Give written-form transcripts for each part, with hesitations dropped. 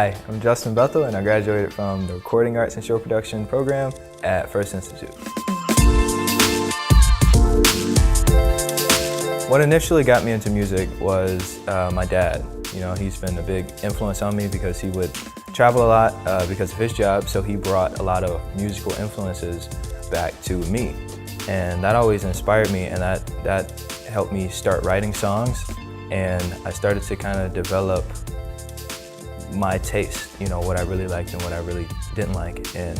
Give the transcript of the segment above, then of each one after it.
Hi, I'm Justin Bethel, and I graduated from the Recording Arts and Show Production program at F.I.R.S.T Institute. What initially got me into music was my dad. You know, he's been a big influence on me because he would travel a lot because of his job, so he brought a lot of musical influences back to me. And that always inspired me, and that helped me start writing songs, and I started to kind of develop my taste, you know, what I really liked and what I really didn't like. And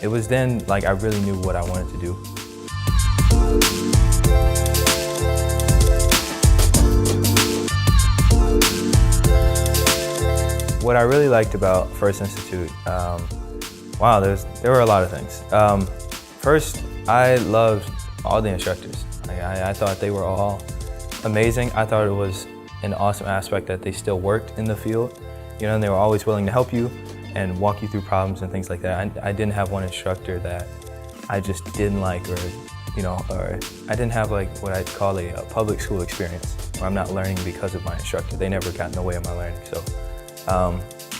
it was then like I really knew what I wanted to do. What I really liked about F.I.R.S.T Institute, wow, there were a lot of things. First, I loved all the instructors. I thought they were all amazing. I thought it was an awesome aspect that they still worked in the field. You know, and they were always willing to help you and walk you through problems and things like that. I didn't have one instructor that I just didn't like, or I didn't have like what I'd call a public school experience where I'm not learning because of my instructor. They never got in the way of my learning. So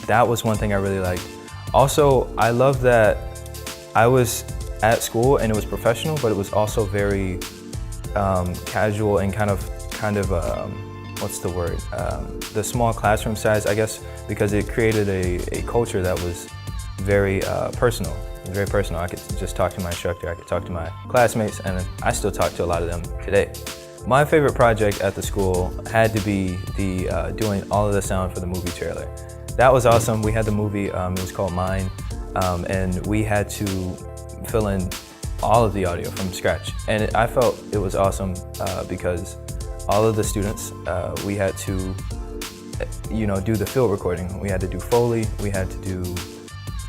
that was one thing I really liked. Also, I love that I was at school and it was professional, but it was also very casual and kind of what's the word? The small classroom size, I guess, because it created a culture that was very personal. Very personal. I could just talk to my instructor, I could talk to my classmates, and I still talk to a lot of them today. My favorite project at the school had to be the doing all of the sound for the movie trailer. That was awesome. We had the movie, it was called Mine, and we had to fill in all of the audio from scratch. And I felt it was awesome because all of the students, we had to, do the field recording. We had to do Foley, we had to do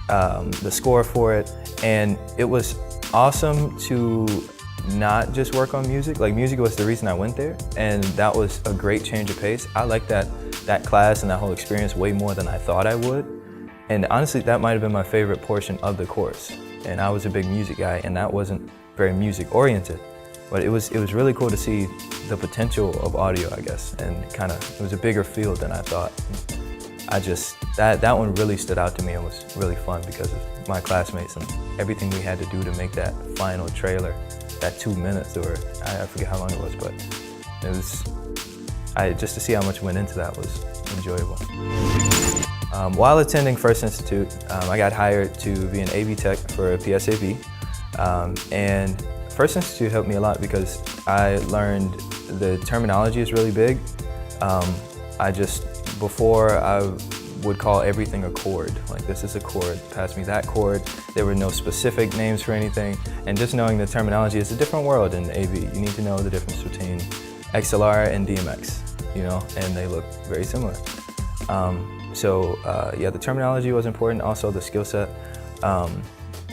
the score for it, and it was awesome to not just work on music. Like, music was the reason I went there, and that was a great change of pace. I liked that class and that whole experience way more than I thought I would. And honestly, that might have been my favorite portion of the course. And I was a big music guy, and that wasn't very music oriented. But it was really cool to see the potential of audio, I guess, and it was a bigger field than I thought. That one really stood out to me and was really fun because of my classmates and everything we had to do to make that final trailer, that 2 minutes, or I forget how long it was, but it was, just to see how much went into that was enjoyable. While attending F.I.R.S.T Institute, I got hired to be an AV tech for a PSAV, and F.I.R.S.T Institute helped me a lot because I learned the terminology is really big. Before I would call everything a chord, like this is a chord, pass me that chord. There were no specific names for anything, and just knowing the terminology is a different world in AV. You need to know the difference between XLR and DMX, and they look very similar. Yeah, the terminology was important, also the skill set.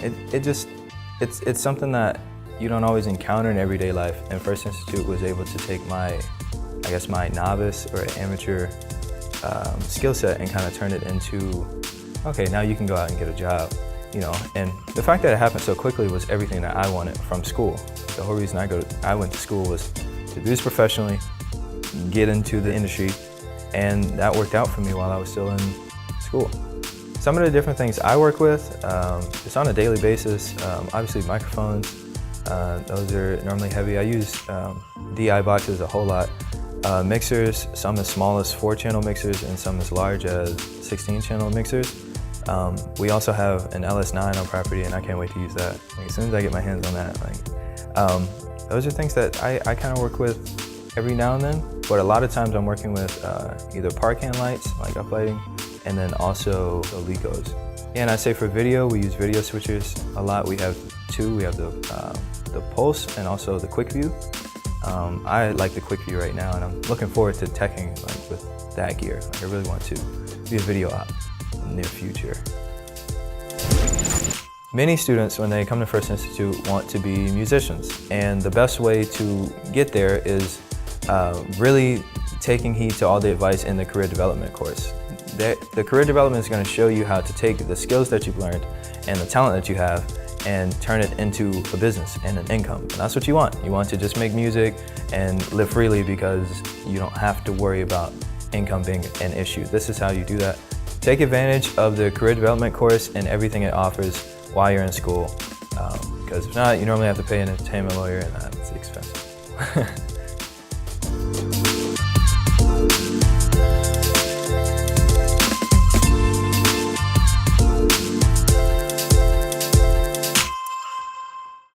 It's something that you don't always encounter in everyday life, and F.I.R.S.T Institute was able to take my novice or amateur skill set and kind of turn it into, okay, now you can go out and get a job, And the fact that it happened so quickly was everything that I wanted from school. The whole reason I went to school was to do this professionally, get into the industry, and that worked out for me while I was still in school. Some of the different things I work with, it's on a daily basis. Obviously microphones, those are normally heavy. I use DI boxes a whole lot. Mixers, some as small as 4-channel mixers and some as large as 16-channel mixers. We also have an LS9 on property, and I can't wait to use that. As soon as I get my hands on that, those are things that I kind of work with every now and then, but a lot of times I'm working with either Parcan lights, like uplighting, and then also the Lecos. Yeah, and I'd say for video, we use video switchers a lot. We have two. We have the Pulse and also the Quick View. I like the Quick View right now, and I'm looking forward to teching with that gear. I really want to be a video op in the near future. Many students, when they come to F.I.R.S.T Institute, want to be musicians, and the best way to get there is really taking heed to all the advice in the career development course. The career development is going to show you how to take the skills that you've learned and the talent that you have and turn it into a business and an income. And that's what you want. You want to just make music and live freely because you don't have to worry about income being an issue. This is how you do that. take advantage of the career development course and everything it offers while you're in school. Because if not, you normally have to pay an entertainment lawyer, and that's expensive.